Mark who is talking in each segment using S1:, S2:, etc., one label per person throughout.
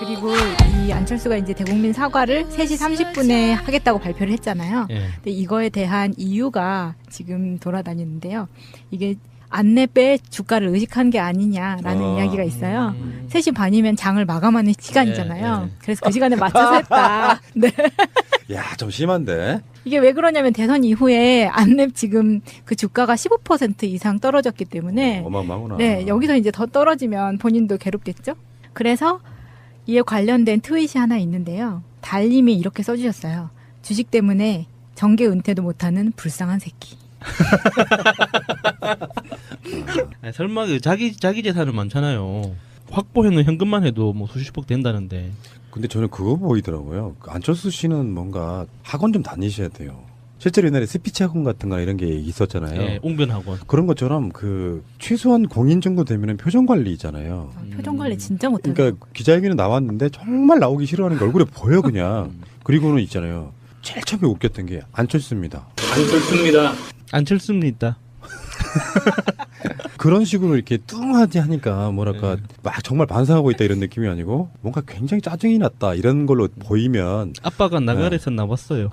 S1: 그리고 이 안철수가 이제 대국민 사과를 3시 30분에 하겠다고 발표를 했잖아요.
S2: 예.
S1: 근데 이거에 대한 이유가 지금 돌아다니는데요. 이게 안내 빼 주가를 의식한 게 아니냐라는 이야기가 있어요. 3시 반이면 장을 마감하는 시간이잖아요. 그래서 그 시간에 맞춰서 했다. 네.
S3: 야, 좀 심한데.
S1: 이게 왜 그러냐면 대선 이후에 안랩 지금 그 주가가 15% 이상 떨어졌기 때문에
S3: 어마어마하구나.
S1: 네, 여기서 이제 더 떨어지면 본인도 괴롭겠죠. 그래서 이에 관련된 트윗이 하나 있는데요. 달님이 이렇게 써주셨어요. 주식 때문에 정계 은퇴도 못하는 불쌍한 새끼.
S2: 아니, 설마 그 자기 재산은 많잖아요. 확보해놓은 현금만 해도 뭐 수십억 된다는데.
S3: 근데 저는 그거 보이더라고요. 안철수 씨는 뭔가 학원 좀 다니셔야 돼요. 실제로 옛날에 스피치 학원 같은 거나 이런 게 있었잖아요.
S2: 예, 웅변학원.
S3: 그런 것처럼 그 최소한 공인 정도 되면은 표정 관리잖아요.
S1: 표정 관리 진짜 못하는.
S3: 그러니까 기자회견에 나왔는데 정말 나오기 싫어하는 게 얼굴에 보여 그냥. 그리고는 있잖아요. 제일 처음에 웃겼던 게 안철수입니다.
S2: 안철수입니다.
S3: 그런 식으로 이렇게 뚱하지 하니까 뭐랄까 막 정말 반성하고 있다 이런 느낌이 아니고 뭔가 굉장히 짜증이 났다 이런 걸로 보이면
S2: 아빠가 나가래서 나왔어요.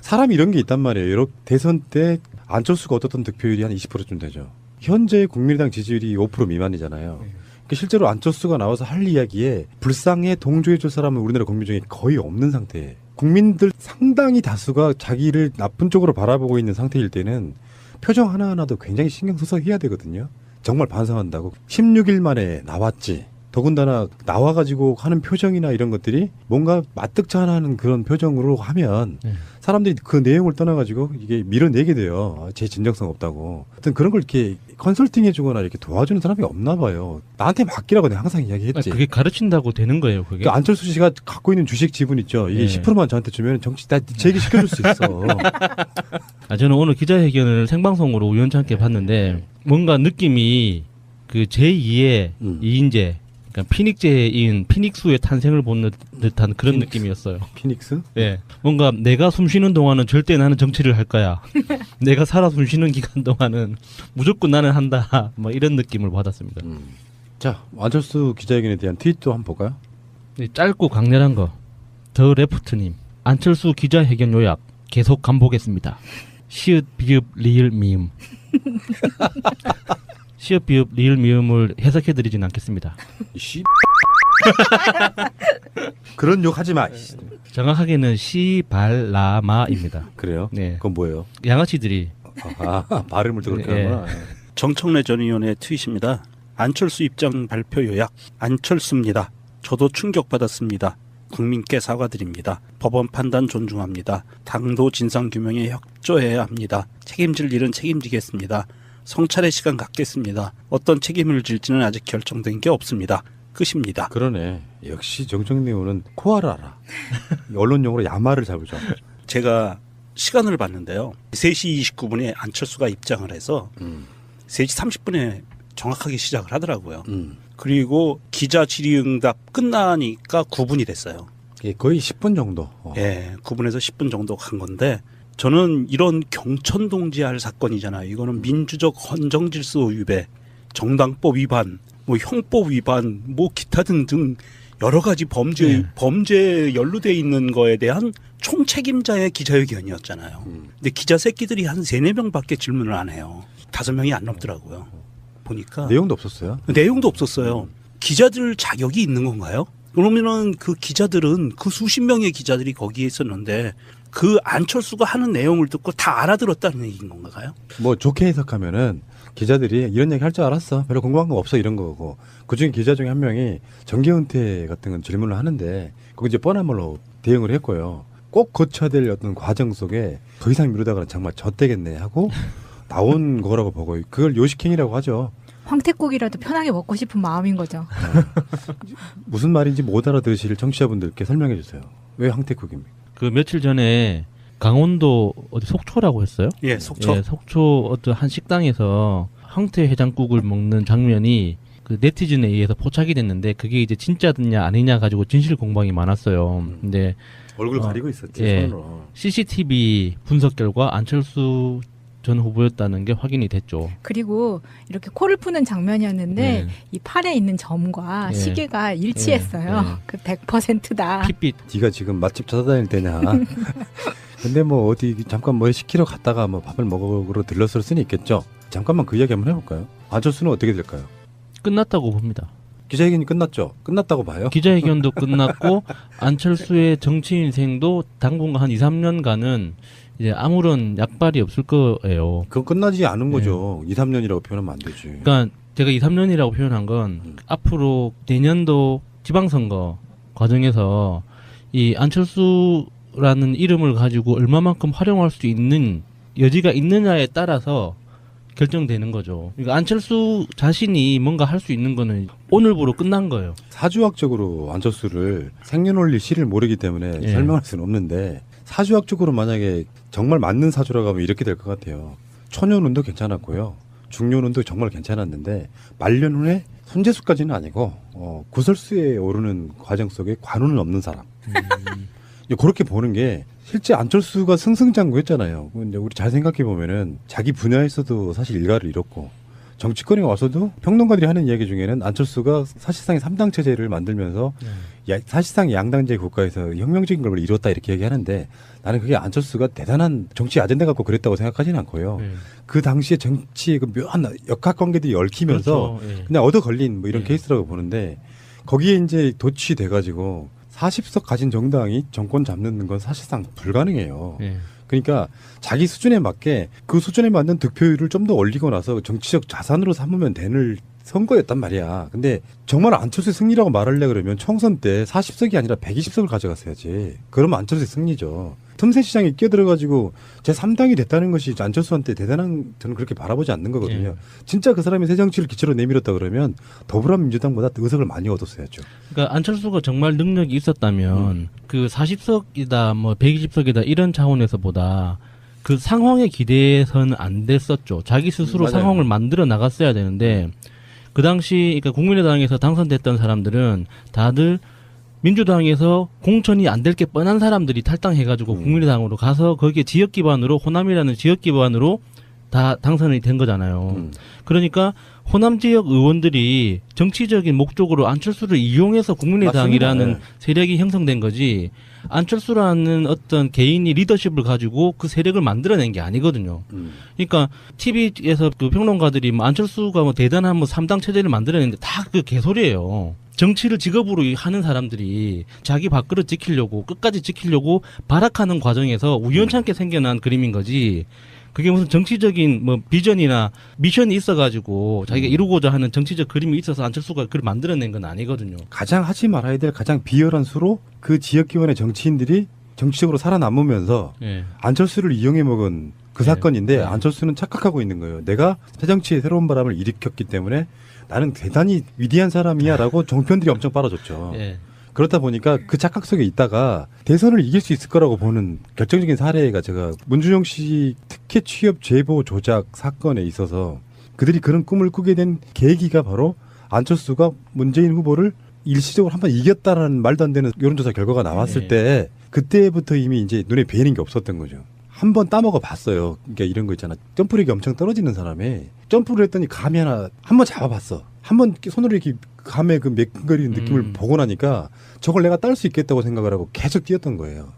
S3: 사람이 이런 게 있단 말이에요. 이렇게 대선 때 안철수가 얻었던 득표율이 한 20%쯤 되죠. 현재 국민의당 지지율이 5% 미만이잖아요. 그러니까 실제로 안철수가 나와서 할 이야기에 불쌍해 동조해줄 사람은 우리나라 국민 중에 거의 없는 상태예요. 국민들 상당히 다수가 자기를 나쁜 쪽으로 바라보고 있는 상태일 때는 표정 하나하나도 굉장히 신경 써서 해야 되거든요. 정말 반성한다고 16일 만에 나왔지. 더군다나 나와가지고 하는 표정이나 이런 것들이 뭔가 마뜩찮아하는 그런 표정으로 하면 사람들이 그 내용을 떠나가지고 이게 밀어내게 돼요. 제 진정성 없다고. 하여튼 그런 걸 이렇게 컨설팅 해주거나 이렇게 도와주는 사람이 없나 봐요. 나한테 맡기라고 내가 항상 이야기했지.
S2: 그게 가르친다고 되는 거예요, 그게?
S3: 그러니까 안철수 씨가 갖고 있는 주식 지분 있죠. 이게 10%만 저한테 주면 정치 다 제기시켜줄 수 있어.
S2: 저는 오늘 기자회견을 생방송으로 우연찮게 봤는데 뭔가 느낌이 그 제2의 이인재 그러니까 피닉제인 피닉스의 탄생을 본 듯한 그런 느낌이었어요.
S3: 피닉스?
S2: 예. 뭔가 내가 숨 쉬는 동안은 절대 나는 정치를 할 거야. 내가 살아 숨 쉬는 기간 동안은 무조건 나는 한다. 뭐 이런 느낌을 받았습니다.
S3: 자, 안철수 기자회견에 대한 트윗도 한번 볼까요?
S2: 짧고 강렬한 거. 더 레프트님. 안철수 기자회견 요약. 계속 간보겠습니다. 시읒 비읍 리을 미음. 시읒 비읍 리을 미음을 해석해드리진 않겠습니다.
S3: 씨. 그런 욕 하지 마.
S2: 정확하게는 시발라마입니다.
S3: 그래요?
S2: 네.
S3: 그건 뭐예요?
S2: 양아치들이
S3: 발음을 또 그렇게 하는구나.
S4: 정청래 전 의원의 트윗입니다. 안철수 입장 발표 요약. 안철수입니다. 저도 충격받았습니다. 국민께 사과드립니다. 법원 판단 존중합니다. 당도 진상규명에 협조해야 합니다. 책임질 일은 책임지겠습니다. 성찰의 시간 갖겠습니다. 어떤 책임을 질지는 아직 결정된 게 없습니다. 끝입니다.
S3: 그러네. 역시 정청래 의원은 코알을 알아. 언론 용어로 야마를 잘 보죠.
S4: 제가 시간을 봤는데요. 3시 29분에 안철수가 입장을 해서 3시 30분에 정확하게 시작을 하더라고요. 그리고 기자 질의응답 끝나니까 9분이 됐어요.
S3: 예, 거의 10분 정도.
S4: 예, 9분에서 10분 정도 간 건데 저는 이런 경천동지할 사건이잖아요. 이거는 민주적 헌정질서 위배, 정당법 위반, 뭐 형법 위반, 뭐 기타 등등 여러 가지 범죄에 연루돼 있는 거에 대한 총책임자의 기자회견이었잖아요. 근데 기자 새끼들이 한 3-4명밖에 질문을 안 해요. 5명이 안 넘더라고요. 보니까
S3: 내용도 없었어요?
S4: 내용도 없었어요. 기자들 자격이 있는 건가요? 그러면은 그 기자들은 그 수십 명의 기자들이 거기에 있었는데 그 안철수가 하는 내용을 듣고 다 알아들었다는 얘기인 건가요?
S3: 뭐 좋게 해석하면은 기자들이 이런 얘기 할 줄 알았어. 별로 궁금한 거 없어 이런 거고. 그중에 기자 중에 한 명이 정계은퇴 같은 건 질문을 하는데 거기 이제 뻔한 말로 대응을 했고요. 꼭 거쳐야 될 어떤 과정 속에 더 이상 미루다가는 정말 젖되겠네 하고 나온 거라고 보고 그걸 요식행위라고 하죠.
S1: 황태국이라도 편하게 먹고 싶은 마음인 거죠.
S3: 무슨 말인지 못 알아들으실 청취자분들께 설명해 주세요. 왜 황태국입니까?
S2: 그 며칠 전에 강원도 어디 속초라고 했어요?
S4: 예, 속초.
S2: 예, 속초 어떤 한 식당에서 황태 해장국을 먹는 장면이 그 네티즌에 의해서 포착이 됐는데 그게 이제 진짜냐 아니냐 가지고 진실 공방이 많았어요. 근데
S3: 얼굴 가리고 있었지.
S2: 예,
S3: 손으로.
S2: CCTV 분석 결과 안철수 전 후보였다는 게 확인이 됐죠.
S1: 그리고 이렇게 코를 푸는 장면이었는데
S2: 네.
S1: 이 팔에 있는 점과
S2: 네.
S1: 시계가 일치했어요.
S2: 네.
S1: 그 100%다.
S2: 핏빛.
S3: 네가 지금 맛집 찾아다닐 때냐. 근데 뭐 어디 잠깐 뭐 시키러 갔다가 뭐 밥을 먹으러 들렀을 수는 있겠죠. 잠깐만 그 이야기 한번 해볼까요? 안철수는 어떻게 될까요?
S2: 끝났다고 봅니다.
S3: 기자회견이 끝났죠? 끝났다고 봐요?
S2: 기자회견도 끝났고 안철수의 정치 인생도 당분간 한 2, 3년간은 이제 아무런 약발이 없을 거예요.
S3: 그건 끝나지 않은 거죠. 2, 3년이라고 표현하면 안 되지.
S2: 그러니까 제가 2, 3년이라고 표현한 건 앞으로 내년도 지방선거 과정에서 이 안철수라는 이름을 가지고 얼마만큼 활용할 수 있는 여지가 있느냐에 따라서 결정되는 거죠. 그러니까 안철수 자신이 뭔가 할 수 있는 거는 오늘부로 끝난 거예요.
S3: 사주학적으로 안철수를 생년월일 시를 모르기 때문에
S2: 예.
S3: 설명할 수는 없는데 사주학적으로 만약에 정말 맞는 사주라고 하면 이렇게 될 것 같아요. 초년운도 괜찮았고요. 중년운도 정말 괜찮았는데 말년운에 손재수까지는 아니고 구설수에 오르는 과정 속에 관운은 없는 사람. 그렇게 보는 게 실제 안철수가 승승장구했잖아요. 근데 우리 잘 생각해 보면은 자기 분야에서도 사실 일가를 잃었고 정치권에 와서도 평론가들이 하는 이야기 중에는 안철수가 사실상의 3당 체제를 만들면서 사실상 양당제 국가에서 혁명적인 걸 이뤘다 이렇게 얘기하는데 나는 그게 안철수가 대단한 정치 아젠다 갖고 그랬다고 생각하지는 않고요. 그 당시에 정치의 그 묘한 역학관계들이 얽히면서
S2: 그렇죠. 예.
S3: 그냥 얻어 걸린 뭐 이런
S2: 예.
S3: 케이스라고 보는데 거기에 이제 도취돼가지고 40석 가진 정당이 정권 잡는 건 사실상 불가능해요.
S2: 예.
S3: 그러니까 자기 수준에 맞게 그 수준에 맞는 득표율을 좀 더 올리고 나서 정치적 자산으로 삼으면 되는 선거였단 말이야. 근데 정말 안철수의 승리라고 말하려 그러면 총선 때 40석이 아니라 120석을 가져갔어야지. 그러면 안철수의 승리죠. 틈새 시장에 끼어들어가지고 제 3당이 됐다는 것이 안철수한테 대단한 저는 그렇게 바라보지 않는 거거든요.
S2: 예.
S3: 진짜 그 사람이 새 정치를 기초로 내밀었다 그러면 더불어민주당보다 의석을 많이 얻었어야죠.
S2: 그러니까 안철수가 정말 능력이 있었다면 그 40석이다 뭐 120석이다 이런 차원에서보다 그 상황에 기대해서는 안 됐었죠. 자기 스스로
S3: 맞아요.
S2: 상황을 만들어 나갔어야 되는데 그 당시 그러니까 국민의당에서 당선됐던 사람들은 다들 민주당에서 공천이 안 될 게 뻔한 사람들이 탈당해가지고 국민의당으로 가서 거기에 지역 기반으로 호남이라는 지역 기반으로 다 당선이 된 거잖아요. 그러니까 호남 지역 의원들이 정치적인 목적으로 안철수를 이용해서 국민의당이라는
S3: 맞습니다. 네.
S2: 세력이 형성된 거지 안철수라는 어떤 개인이 리더십을 가지고 그 세력을 만들어낸 게 아니거든요. 그러니까 TV에서 그 평론가들이 뭐 안철수가 뭐 대단한 뭐 3당 체제를 만들어냈는데 다 그 개소리예요. 정치를 직업으로 하는 사람들이 자기 밥그릇 지키려고 끝까지 지키려고 발악하는 과정에서 우연찮게 생겨난 그림인 거지. 그게 무슨 정치적인 뭐 비전이나 미션이 있어가지고 자기가 이루고자 하는 정치적 그림이 있어서 안철수가 그걸 만들어낸 건 아니거든요.
S3: 가장 하지 말아야 될 가장 비열한 수로 그 지역 기반의 정치인들이 정치적으로 살아남으면서
S2: 예.
S3: 안철수를 이용해 먹은 그
S2: 네.
S3: 사건인데
S2: 네.
S3: 안철수는 착각하고 있는 거예요. 내가 새정치의 새로운 바람을 일으켰기 때문에 나는 대단히 위대한 사람이야라고 정편들이 엄청 빨아줬죠.
S2: 예.
S3: 그렇다 보니까 그 착각 속에 있다가 대선을 이길 수 있을 거라고 보는 결정적인 사례가 제가 문준영 씨 특혜 취업 제보 조작 사건에 있어서 그들이 그런 꿈을 꾸게 된 계기가 바로 안철수가 문재인 후보를 일시적으로 한번 이겼다라는 말도 안 되는 여론조사 결과가 나왔을
S2: 네.
S3: 때 그때부터 이미 이제 눈에 뵈는 게 없었던 거죠. 한번 따먹어 봤어요. 그러니까 이런 거 있잖아. 점프력이 엄청 떨어지는 사람이 점프를 했더니 감이 하나 한번 잡아봤어. 한번 손으로 이렇게 감의 그 매끈거리는 느낌을 보고 나니까 저걸 내가 딸 수 있겠다고 생각을 하고 계속 뛰었던 거예요.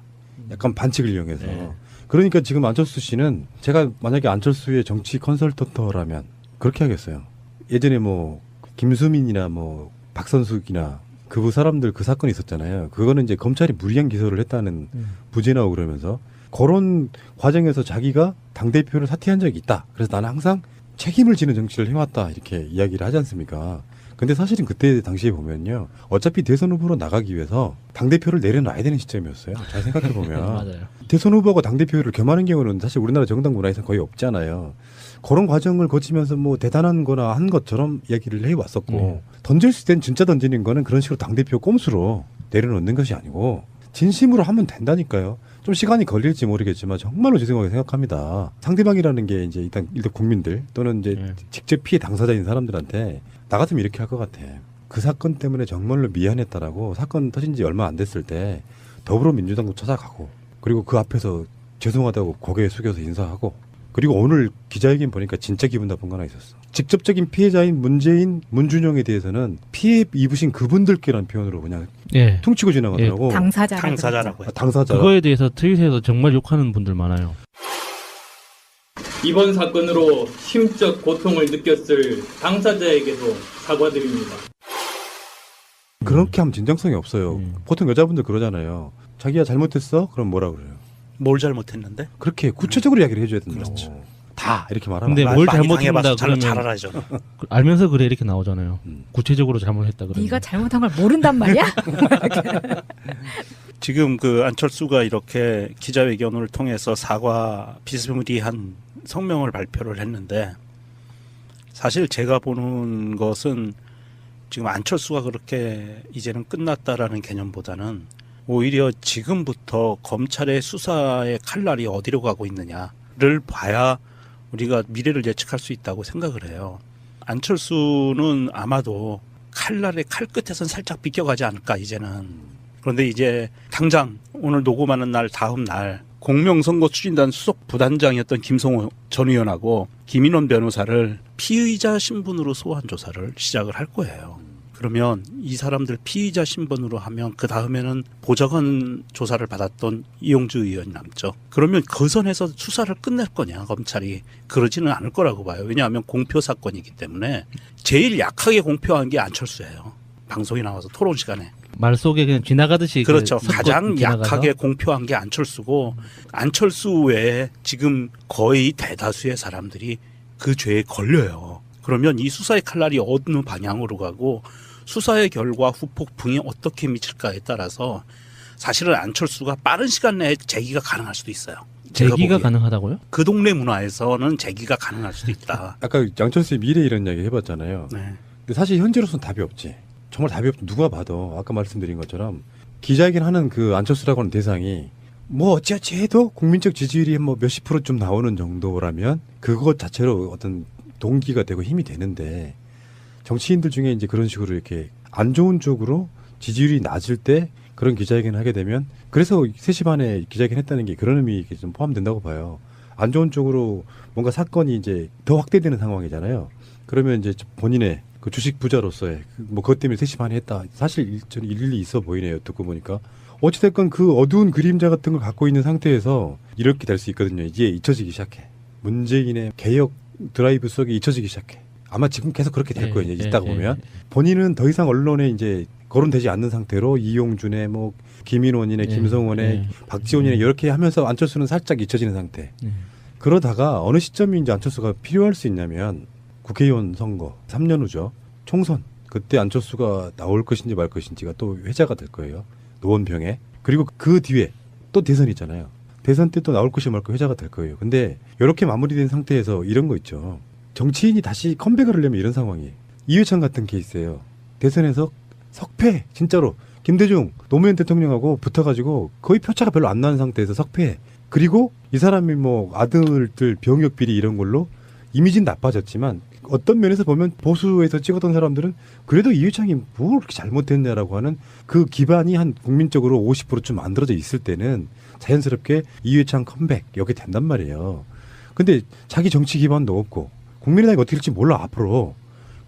S3: 약간 반칙을 이용해서.
S2: 네.
S3: 그러니까 지금 안철수 씨는 제가 만약에 안철수의 정치 컨설턴트라면 그렇게 하겠어요. 예전에 뭐 김수민이나 뭐 박선숙이나 그 사람들 그 사건이 있었잖아요. 그거는 이제 검찰이 무리한 기소를 했다는 부재 나오고 그러면서 그런 과정에서 자기가 당대표를 사퇴한 적이 있다. 그래서 나는 항상 책임을 지는 정치를 해왔다. 이렇게 이야기를 하지 않습니까? 근데 사실은 그때 당시에 보면요. 어차피 대선 후보로 나가기 위해서 당대표를 내려놔야 되는 시점이었어요. 잘 생각해보면.
S2: 맞아요.
S3: 대선 후보가 당대표를 겸하는 경우는 사실 우리나라 정당 문화에서 거의 없잖아요. 그런 과정을 거치면서 뭐 대단한 거나 한 것처럼 이야기를 해왔었고 던질 수 있는 진짜 던지는 거는 그런 식으로 당대표 꼼수로 내려놓는 것이 아니고 진심으로 하면 된다니까요. 좀 시간이 걸릴지 모르겠지만 정말로 죄송하게 생각합니다. 상대방이라는 게 이제 일단 국민들 또는 이제 직접 피해 당사자인 사람들한테 나 같으면 이렇게 할 것 같아. 그 사건 때문에 정말로 미안했다라고 사건 터진 지 얼마 안 됐을 때 더불어민주당도 찾아가고 그리고 그 앞에서 죄송하다고 고개 숙여서 인사하고 그리고 오늘 기자회견 보니까 진짜 기분 나쁜 거 하나 있었어. 직접적인 피해자인 문재인, 문준영에 대해서는 피해 입으신 그분들께라는 표현으로 그냥
S2: 예.
S3: 퉁치고 지나가더라고.
S4: 당사자라고 했죠.
S3: 당사자.
S2: 그거에 대해서 트윗에서 정말 욕하는 분들 많아요.
S5: 이번 사건으로 심적 고통을 느꼈을 당사자에게도 사과드립니다.
S3: 그렇게 하면 진정성이 없어요. 보통 여자분들 그러잖아요. 자기가 잘못했어? 그럼 뭐라 그래요?
S4: 뭘 잘못했는데?
S3: 그렇게 구체적으로 이야기를 해줘야 된다고.
S4: 그렇죠.
S3: 다 이렇게 말하면.
S2: 근데
S3: 안
S2: 뭘
S4: 많이
S2: 잘못했다
S4: 당해봐서
S2: 그러면
S4: 잘 알아죠.
S2: 알면서 그래 이렇게 나오잖아요. 구체적으로 잘못했다 그러면.
S1: 네가 잘못한 걸 모른단 말이야?
S4: 지금 그 안철수가 이렇게 기자회견을 통해서 사과 비스무리한 성명을 발표를 했는데 사실 제가 보는 것은 지금 안철수가 그렇게 이제는 끝났다라는 개념보다는 오히려 지금부터 검찰의 수사의 칼날이 어디로 가고 있느냐를 봐야 우리가 미래를 예측할 수 있다고 생각을 해요. 안철수는 아마도 칼날의 칼끝에선 살짝 비껴가지 않을까 이제는. 그런데 이제 당장 오늘 녹음하는 날 다음 날 공명선거 추진단 수석 부단장이었던 김성호 전 의원하고 김인원 변호사를 피의자 신분으로 소환 조사를 시작을 할 거예요. 그러면 이 사람들 피의자 신분으로 하면 그 다음에는 보좌관 조사를 받았던 이용주 의원이 남죠. 그러면 그 선에서 수사를 끝낼 거냐 검찰이. 그러지는 않을 거라고 봐요. 왜냐하면 공표 사건이기 때문에 제일 약하게 공표한 게 안철수예요. 방송에 나와서 토론 시간에.
S2: 말 속에 그냥 지나가듯이.
S4: 그렇죠.
S2: 그
S4: 가장
S2: 지나가서.
S4: 약하게 공표한 게 안철수고 안철수 외에 지금 거의 대다수의 사람들이 그 죄에 걸려요. 그러면 이 수사의 칼날이 어느 방향으로 가고 수사의 결과 후폭풍이 어떻게 미칠까에 따라서 사실은 안철수가 빠른 시간 내에 재기가 가능할 수도 있어요.
S2: 재기가 가능하다고요?
S4: 그 동네 문화에서는 재기가 가능할 수도 있다.
S3: 아까 양철수의 미래 이런 이야기 해봤잖아요.
S4: 네.
S3: 근데 사실 현재로서는 답이 없지. 정말 답이 없지. 누가 봐도 아까 말씀드린 것처럼 기자회견 하는 그 안철수라고 하는 대상이 뭐 어찌어찌 해도 국민적 지지율이 뭐 몇십 프로 좀 나오는 정도라면 그것 자체로 어떤 동기가 되고 힘이 되는데 정치인들 중에 이제 그런 식으로 이렇게 안 좋은 쪽으로 지지율이 낮을 때 그런 기자회견을 하게 되면 그래서 3시 반에 기자회견 했다는 게 그런 의미에 좀 포함된다고 봐요. 안 좋은 쪽으로 뭔가 사건이 이제 더 확대되는 상황이잖아요. 그러면 이제 본인의 그 주식 부자로서의 뭐 그것 때문에 3시 반에 했다. 사실 저는 일리 있어 보이네요. 듣고 보니까. 어찌됐건 그 어두운 그림자 같은 걸 갖고 있는 상태에서 이렇게 될 수 있거든요. 이제 잊혀지기 시작해. 문재인의 개혁 드라이브 속에 잊혀지기 시작해. 아마 지금 계속 그렇게 될 거예요. 이제 있다가 보면. 본인은 더 이상 언론에 이제 거론되지 않는 상태로 이용준의 뭐 김인원이네, 김성원의 박지원이네 이렇게 하면서 안철수는 살짝 잊혀지는 상태. 그러다가 어느 시점이 이제 안철수가 필요할 수 있냐면 국회의원 선거 3년 후죠. 총선. 그때 안철수가 나올 것인지 말 것인지가 또 회자가 될 거예요. 노원병에. 그리고 그 뒤에 또 대선이 있잖아요. 대선 때 또 나올 것이 말고 회자가 될 거예요. 근데 이렇게 마무리된 상태에서 이런 거 있죠. 정치인이 다시 컴백을 하려면 이런 상황이에요. 이회창 같은 케이스예요. 대선에서 석패 진짜로 김대중 노무현 대통령하고 붙어가지고 거의 표차가 별로 안 나는 상태에서 석패. 그리고 이 사람이 뭐 아들들 병역 비리 이런 걸로 이미지는 나빠졌지만 어떤 면에서 보면 보수에서 찍었던 사람들은 그래도 이회창이 뭘 그렇게 잘못했냐라고 하는 그 기반이 한 국민적으로 50%좀 만들어져 있을 때는 자연스럽게 이회창 컴백 여기 된단 말이에요. 근데 자기 정치 기반도 없고 국민의당이 어떻게 될지 몰라 앞으로.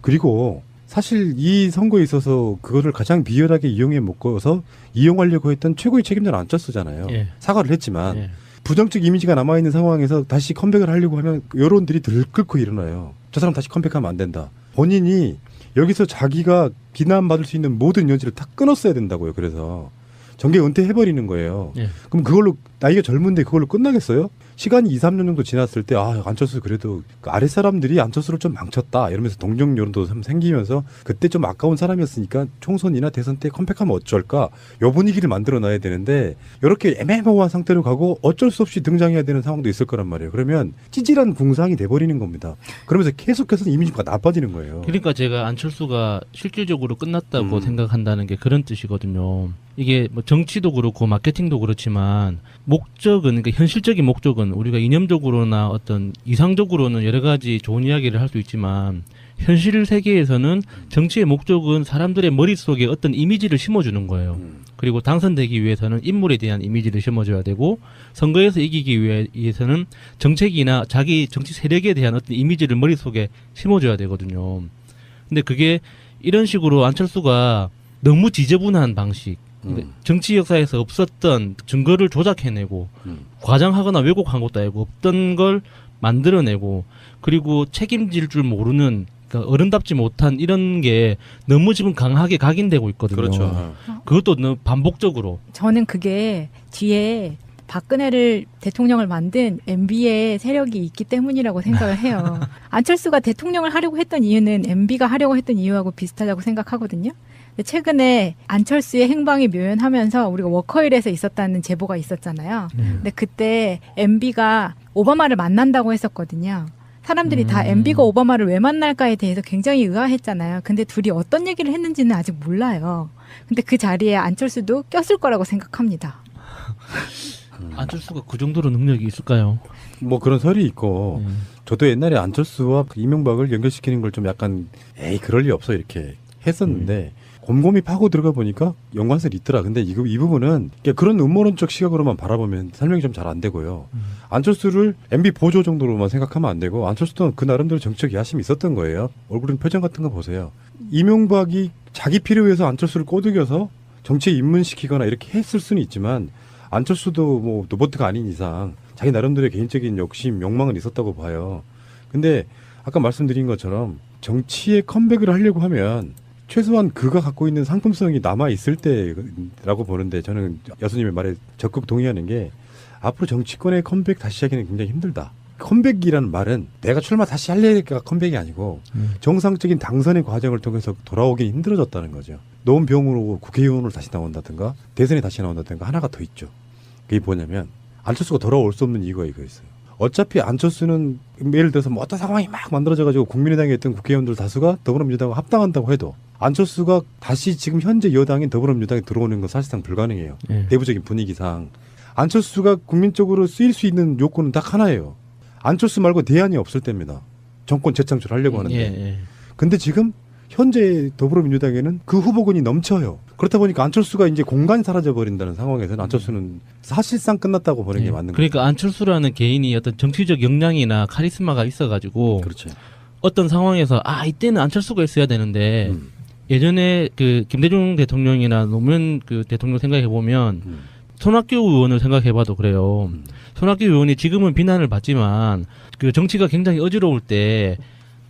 S3: 그리고 사실 이 선거에 있어서 그거를 가장 비열하게 이용해 먹고서 이용하려고 했던 최고의 책임자는 안철수잖아요.
S2: 예.
S3: 사과를 했지만
S2: 예.
S3: 부정적 이미지가 남아있는 상황에서 다시 컴백을 하려고 하면 여론들이 들끓고 일어나요. 저 사람 다시 컴백하면 안 된다. 본인이 여기서 자기가 비난받을 수 있는 모든 여지를 다 끊었어야 된다고요. 그래서 정계 은퇴해버리는 거예요.
S2: 예.
S3: 그럼 그걸로 나이가 젊은데 그걸로 끝나겠어요? 시간이 2, 3년 정도 지났을 때 안철수 그래도 그 아랫사람들이 안철수를 좀 망쳤다 이러면서 동정 여론도 좀 생기면서 그때 좀 아까운 사람이었으니까 총선이나 대선 때 컴백하면 어쩔까 요 분위기를 만들어놔야 되는데 이렇게 애매모호한 상태로 가고 어쩔 수 없이 등장해야 되는 상황도 있을 거란 말이에요. 그러면 찌질한 궁상이 돼버리는 겁니다. 그러면서 계속해서 이미지가 나빠지는 거예요.
S2: 그러니까 제가 안철수가 실질적으로 끝났다고
S3: 음.
S2: 생각한다는 게 그런 뜻이거든요. 이게 뭐 정치도 그렇고 마케팅도 그렇지만 목적은 그러니까 현실적인 목적은 우리가 이념적으로나 어떤 이상적으로는 여러 가지 좋은 이야기를 할 수 있지만 현실 세계에서는 정치의 목적은 사람들의 머릿속에 어떤 이미지를 심어주는 거예요. 그리고 당선되기 위해서는 인물에 대한 이미지를 심어줘야 되고 선거에서 이기기 위해서는 정책이나 자기 정치 세력에 대한 어떤 이미지를 머릿속에 심어줘야 되거든요. 근데 그게 이런 식으로 안철수가 너무 지저분한 방식, 정치 역사에서 없었던 증거를 조작해내고 과장하거나 왜곡한 것도 아니고 없던 걸 만들어내고 그리고 책임질 줄 모르는 그러니까 어른답지 못한 이런 게 너무 지금 강하게 각인되고 있거든요.
S3: 그렇죠.
S2: 그것도 너무 반복적으로.
S1: 저는 그게 뒤에 박근혜를 대통령을 만든 MB의 세력이 있기 때문이라고 생각을 해요. 안철수가 대통령을 하려고 했던 이유는 MB가 하려고 했던 이유하고 비슷하다고 생각하거든요. 근데 최근에 안철수의 행방이 묘연하면서 우리가 워커힐에서 있었다는 제보가 있었잖아요. 근데 그때 MB가 오바마를 만난다고 했었거든요. 사람들이 다 MB가 오바마를 왜 만날까에 대해서 굉장히 의아했잖아요. 근데 둘이 어떤 얘기를 했는지는 아직 몰라요. 근데 그 자리에 안철수도 꼈을 거라고 생각합니다.
S2: 안철수가 그 정도로 능력이 있을까요?
S3: 뭐 그런 설이 있고 저도 옛날에 안철수와 이명박을 연결시키는 걸 좀 약간 에이 그럴 리 없어 이렇게 했었는데 곰곰이 파고 들어가 보니까 연관성이 있더라. 근데 이 부분은 그런 음모론적 시각으로만 바라보면 설명이 좀 잘 안 되고요. 안철수를 MB 보조 정도로만 생각하면 안 되고 안철수도 그 나름대로 정치적 야심이 있었던 거예요. 얼굴 표정 같은 거 보세요. 이명박이 자기 필요에 의해서 안철수를 꼬드겨서 정치에 입문시키거나 이렇게 했을 수는 있지만 안철수도 뭐 로버트가 아닌 이상 자기 나름대로의 개인적인 욕심, 욕망은 있었다고 봐요. 근데 아까 말씀드린 것처럼 정치에 컴백을 하려고 하면 최소한 그가 갖고 있는 상품성이 남아있을 때라고 보는데 저는 여수님의 말에 적극 동의하는 게 앞으로 정치권의 컴백 다시 하기는 굉장히 힘들다. 컴백이라는 말은 내가 출마 다시 하려니까 컴백이 아니고 정상적인 당선의 과정을 통해서 돌아오기 힘들어졌다는 거죠. 노원병으로 국회의원으로 다시 나온다든가 대선에 다시 나온다든가 하나가 더 있죠. 그게 뭐냐면 안철수가 돌아올 수 없는 이유가 이거 있어요. 어차피 안철수는 예를 들어서 뭐 어떤 상황이 막 만들어져가지고 국민의당에 있던 국회의원들 다수가 더불어민주당과 합당한다고 해도 안철수가 다시 지금 현재 여당인 더불어민주당에 들어오는 건 사실상 불가능해요. 내부적인 분위기상. 안철수가 국민적으로 쓰일 수 있는 요건은 딱 하나예요. 안철수 말고 대안이 없을 때입니다. 정권 재창출하려고 하는데. 근데 지금 현재 더불어민주당에는 그 후보군이 넘쳐요. 그렇다 보니까 안철수가 이제 공간이 사라져버린다는 상황에서는 안철수는 사실상 끝났다고 보는 게 맞는 거예요.
S2: 그러니까 안철수라는 개인이 어떤 정치적 역량이나 카리스마가 있어가지고
S3: 그렇죠.
S2: 어떤 상황에서 이때는 안철수가 있어야 되는데 예전에 그 김대중 대통령이나 노무현 그 대통령 생각해 보면 손학규 의원을 생각해봐도 그래요. 손학규 의원이 지금은 비난을 받지만 그 정치가 굉장히 어지러울 때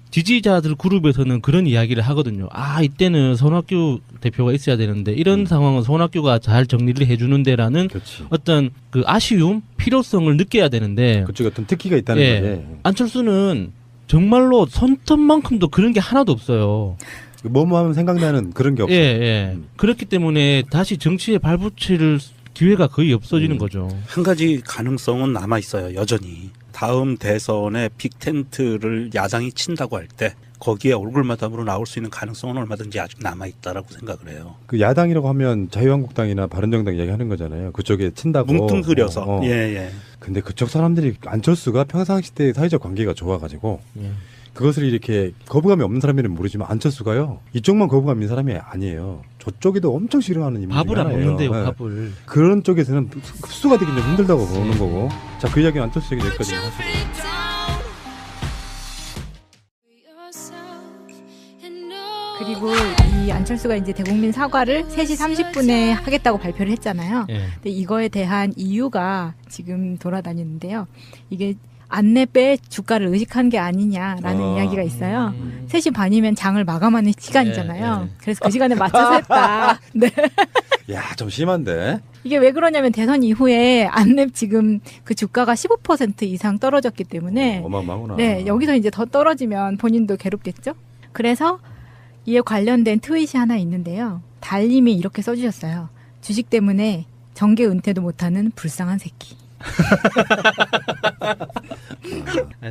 S2: 지지자들 그룹에서는 그런 이야기를 하거든요. 이때는 손학규 대표가 있어야 되는데 이런 상황은 손학규가 잘 정리를 해주는데라는
S3: 그렇지.
S2: 어떤 그 아쉬움, 필요성을 느껴야 되는데
S3: 그쪽에 어떤 특기가 있다는 거지.
S2: 안철수는 정말로 손톱만큼도 그런 게 하나도 없어요.
S3: 뭐뭐 하면 생각나는 그런 게 없어요.
S2: 그렇기 때문에 다시 정치에 발붙일 기회가 거의 없어지는 거죠.
S4: 한 가지 가능성은 남아 있어요. 여전히 다음 대선에 빅텐트를 야당이 친다고 할 때 거기에 얼굴마담으로 나올 수 있는 가능성은 얼마든지 아직 남아 있다라고 생각을 해요.
S3: 그 야당이라고 하면 자유한국당이나 바른정당 이야기하는 거잖아요. 그쪽에 친다고
S4: 뭉뚱그려서. 예.
S3: 근데 그쪽 사람들이 안철수가 평상시 때 사회적 관계가 좋아가지고 그것을 이렇게 거부감이 없는 사람이면 모르지만 안철수가요 이쪽만 거부감 있는 사람이 아니에요. 저쪽에도 엄청 싫어하는 인물이
S2: 밥을 안
S3: 하나예요.
S2: 먹는데요. 밥을.
S3: 그런 쪽에서는 흡수가 되기 좀 힘들다고 보는 거고. 자, 그 이야기는 안철수 얘기 여기까지만 하시고.
S1: 그리고 이 안철수가 이제 대국민 사과를 3시 30분에 하겠다고 발표를 했잖아요. 근데 이거에 대한 이유가 지금 돌아다니는데요. 이게 안내배 주가를 의식한 게 아니냐라는 이야기가 있어요. 3시 반이면 장을 마감하는 시간이잖아요. 그래서 그 시간에 맞춰서 했다. 네.
S3: 야, 좀 심한데.
S1: 이게 왜 그러냐면 대선 이후에 안랩 지금 그 주가가 15% 이상 떨어졌기 때문에
S3: 어마어마하구나.
S1: 네, 여기서 이제 더 떨어지면 본인도 괴롭겠죠. 그래서 이에 관련된 트윗이 하나 있는데요. 달님이 이렇게 써주셨어요. 주식 때문에 정계 은퇴도 못하는 불쌍한 새끼.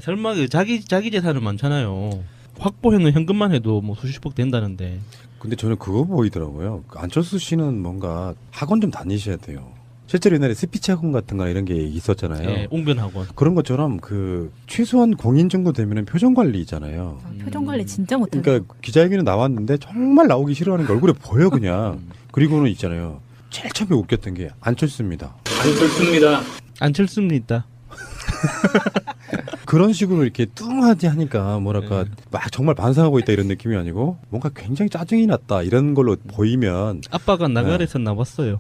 S2: 설마 그 자기 재산은 많잖아요. 확보해놓은 현금만 해도 뭐 수십억 된다는데.
S3: 근데 저는 그거 보이더라고요. 안철수 씨는 뭔가 학원 좀 다니셔야 돼요. 실제로 옛날에 스피치 학원 같은 거나 이런 게 있었잖아요.
S2: 예, 웅변학원.
S3: 그런 것처럼 그 최소한 공인 정도 되면은 표정 관리 있잖아요.
S1: 표정 관리 진짜 못하는
S3: 그러니까 기자회견에 나왔는데 정말 나오기 싫어하는 게 얼굴에 보여 그냥. 그리고는 있잖아요. 제일 처음에 웃겼던 게 안철수입니다.
S5: 안철수입니다.
S2: 안철수입니다.
S3: 그런 식으로 이렇게 뚱하지 하니까 뭐랄까 막 정말 반성하고 있다 이런 느낌이 아니고 뭔가 굉장히 짜증이 났다 이런 걸로 보이면
S2: 아빠가 나가래서 나왔어요.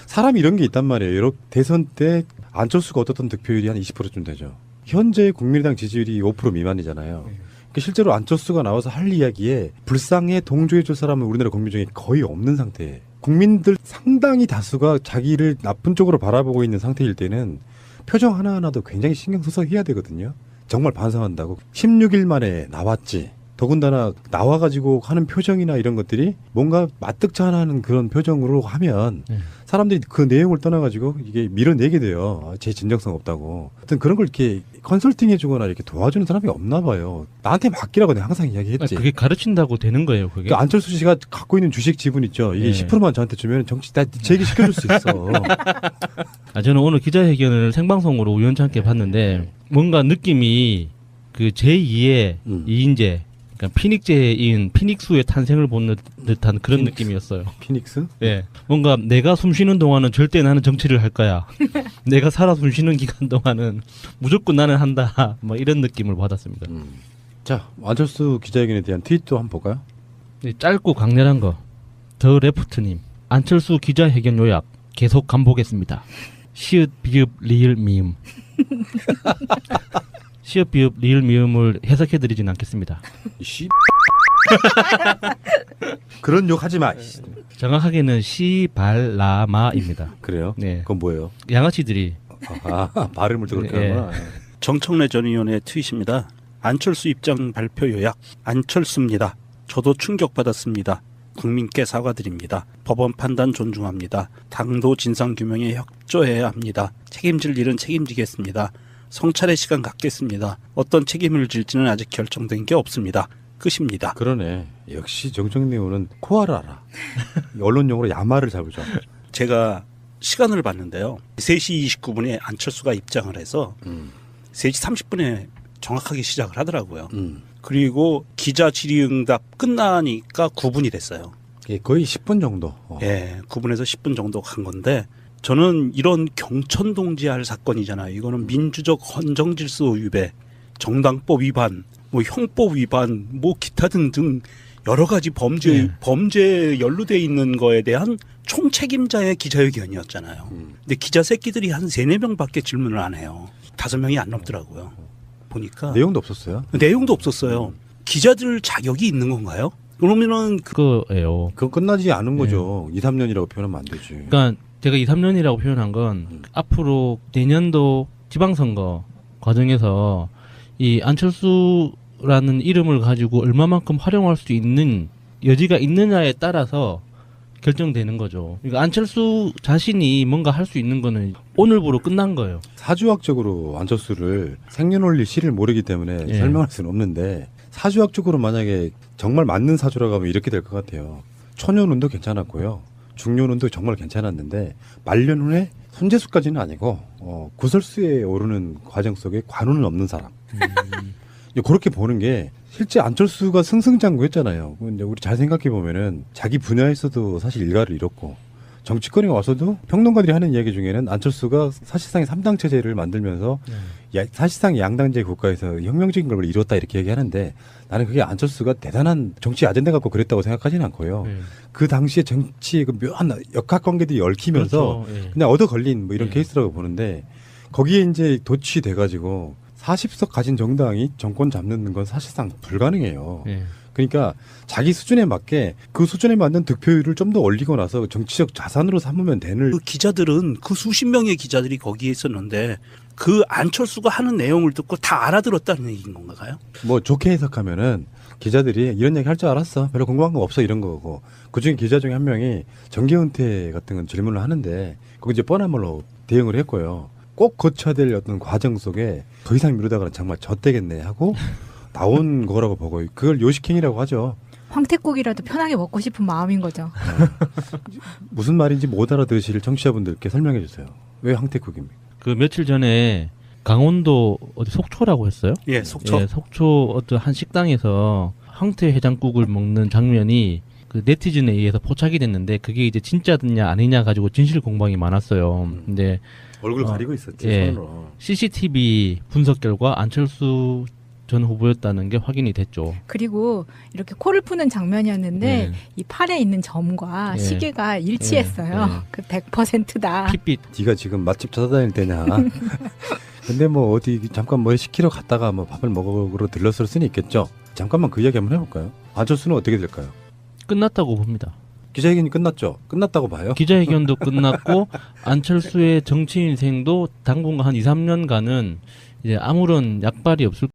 S3: 사람이 이런 게 있단 말이에요. 이렇게 대선 때 안철수가 얻었던 득표율이 한 20%쯤 되죠. 현재 국민의당 지지율이 5% 미만이잖아요. 그러니까 실제로 안철수가 나와서 할 이야기에 불쌍해 동조해줄 사람은 우리나라 국민 중에 거의 없는 상태예요. 국민들 상당히 다수가 자기를 나쁜 쪽으로 바라보고 있는 상태일 때는 표정 하나하나도 굉장히 신경 써서 해야 되거든요. 정말 반성한다고. 16일 만에 나왔지. 더군다나 나와가지고 하는 표정이나 이런 것들이 뭔가 마뜩찮아하는 그런 표정으로 하면 사람들이 그 내용을 떠나가지고 이게 밀어내게 돼요. 아, 제 진정성 없다고. 하여튼 그런 걸 이렇게 컨설팅 해주거나 이렇게 도와주는 사람이 없나 봐요. 나한테 맡기라고 내가 항상 이야기했지.
S2: 그게 가르친다고 되는 거예요, 그게.
S3: 그 안철수 씨가 갖고 있는 주식 지분 있죠. 이게 10%만 저한테 주면 정치 다 제기 시켜줄 수 있어.
S2: 저는 오늘 기자회견을 생방송으로 우연찮게 봤는데 뭔가 느낌이 그 제2의 이인재, 그러니까 피닉제인 피닉수의 탄생을 본 듯한 그런 느낌이었어요.
S3: 피닉스?
S2: 예, 뭔가 내가 숨쉬는 동안은 절대 나는 정치를 할 거야. 내가 살아 숨쉬는 기간 동안은 무조건 나는 한다. 뭐 이런 느낌을 받았습니다.
S3: 자, 안철수 기자회견에 대한 트윗도 한번 볼까요?
S2: 짧고 강렬한 거. 더 레프트님, 안철수 기자회견 요약 계속 간보겠습니다. 시읒 비읍 리을 미음. 시읒 비읍 리을 미음을 해석해드리진 않겠습니다.
S3: 씨. 그런 욕 하지 마.
S2: 정확하게는 시발라마입니다.
S3: 그래요?
S2: 네.
S3: 그건 뭐예요?
S2: 양아치들이
S3: 발음을 또 그렇게
S2: 예.
S3: 하는구나.
S4: 정청래 전 의원의 트윗입니다. 안철수 입장 발표 요약. 안철수입니다. 저도 충격받았습니다. 국민께 사과드립니다. 법원 판단 존중합니다. 당도 진상규명에 협조해야 합니다. 책임질 일은 책임지겠습니다. 성찰의 시간 갖겠습니다. 어떤 책임을 질지는 아직 결정된 게 없습니다. 끝입니다.
S3: 그러네. 역시 정청래 의원은 코알을 알아. 언론 용어로 야마를 잡으죠.
S4: 제가 시간을 봤는데요. 3시 29분에 안철수가 입장을 해서 3시 30분에 정확하게 시작을 하더라고요. 그리고 기자 질의응답 끝나니까 9분이 됐어요.
S3: 예, 거의 10분 정도.
S4: 예, 9분에서 10분 정도 간 건데 저는 이런 경천동지할 사건이잖아요. 이거는 민주적 헌정질서 위배, 정당법 위반, 뭐 형법 위반, 뭐 기타 등등 여러 가지 범죄에 연루돼 있는 거에 대한 총책임자의 기자회견이었잖아요. 근데 기자 새끼들이 한 3-4명밖에 질문을 안 해요. 5명이 안 넘더라고요. 보니까
S3: 내용도 없었어요.
S4: 내용도 없었어요. 기자들 자격이 있는 건가요? 그러면은
S2: 그거예요.
S3: 그건 끝나지 않은 거죠. 2-3년이라고 표현하면 안 되지.
S2: 그러니까 제가 2-3년이라고 표현한 건 앞으로 내년도 지방선거 과정에서 이 안철수라는 이름을 가지고 얼마만큼 활용할 수 있는 여지가 있느냐에 따라서 결정되는 거죠. 그러니까 안철수 자신이 뭔가 할 수 있는 거는 오늘부로 끝난 거예요.
S3: 사주학적으로 안철수를 생년월일 시를 모르기 때문에
S2: 예.
S3: 설명할 수는 없는데 사주학적으로 만약에 정말 맞는 사주라고 하면 이렇게 될 것 같아요. 초년운도 괜찮았고요. 중년운도 정말 괜찮았는데 말년운에 손재수까지는 아니고 구설수에 오르는 과정 속에 관운은 없는 사람. 그렇게 보는 게 실제 안철수가 승승장구했잖아요. 근데 우리 잘 생각해 보면은 자기 분야에서도 사실 일가를 잃었고 정치권에 와서도 평론가들이 하는 이야기 중에는 안철수가 사실상의 3당 체제를 만들면서 사실상 양당제 국가에서 혁명적인 걸 이뤘다 이렇게 얘기하는데 나는 그게 안철수가 대단한 정치 아젠다 갖고 그랬다고 생각하지는 않고요. 그 당시에 정치의 그 묘한 역학관계들이 얽히면서
S2: 그렇죠.
S3: 그냥 얻어 걸린 뭐 이런 케이스라고 보는데 거기에 이제 도취돼가지고 40석 가진 정당이 정권 잡는 건 사실상 불가능해요. 그러니까 자기 수준에 맞게 그 수준에 맞는 득표율을 좀 더 올리고 나서 정치적 자산으로 삼으면 되는.
S4: 그 기자들은 그 수십 명의 기자들이 거기에 있었는데 그 안철수가 하는 내용을 듣고 다 알아들었다는 얘기인 건가요?
S3: 뭐 좋게 해석하면은 기자들이 이런 얘기 할 줄 알았어. 별로 궁금한 거 없어 이런 거고. 그중에 기자 중에 한 명이 정계 은퇴 같은 건 질문을 하는데 거기 이제 뻔한 말로 대응을 했고요. 꼭 거쳐야 될 어떤 과정 속에 더 이상 미루다가는 정말 젖되겠네 하고 나온 거라고 보고 그걸 요식행위라고 하죠.
S1: 황태국이라도 편하게 먹고 싶은 마음인 거죠.
S3: 무슨 말인지 못 알아들으실 청취자분들께 설명해 주세요. 왜 황태국입니까?
S2: 그 며칠 전에 강원도 어디 속초라고 했어요?
S4: 예, 속초.
S2: 예, 속초 어떤 한 식당에서 황태 해장국을 먹는 장면이 그 네티즌에 의해서 포착이 됐는데 그게 이제 진짜냐 아니냐 가지고 진실 공방이 많았어요. 근데
S3: 얼굴 가리고 있었지.
S2: 예.
S3: 손으로.
S2: CCTV 분석 결과 안철수 전 후보였다는 게 확인이 됐죠.
S1: 그리고 이렇게 코를 푸는 장면이었는데
S2: 네.
S1: 이 팔에 있는 점과
S2: 예.
S1: 시계가 일치했어요.
S2: 예.
S1: 그 100%다.
S2: 핏빛.
S3: 네가 지금 맛집 찾아다닐 때냐? 근데 뭐 어디 잠깐 뭐 시키러 갔다가 뭐 밥을 먹으러 들렀을 수는 있겠죠. 잠깐만 그 이야기 한번 해볼까요? 안철수는 어떻게 될까요?
S2: 끝났다고 봅니다.
S3: 기자회견이 끝났죠. 끝났다고 봐요.
S2: 기자회견도 끝났고 안철수의 정치 인생도 당분간 한 2, 3년간은 이제 아무런 약발이 없을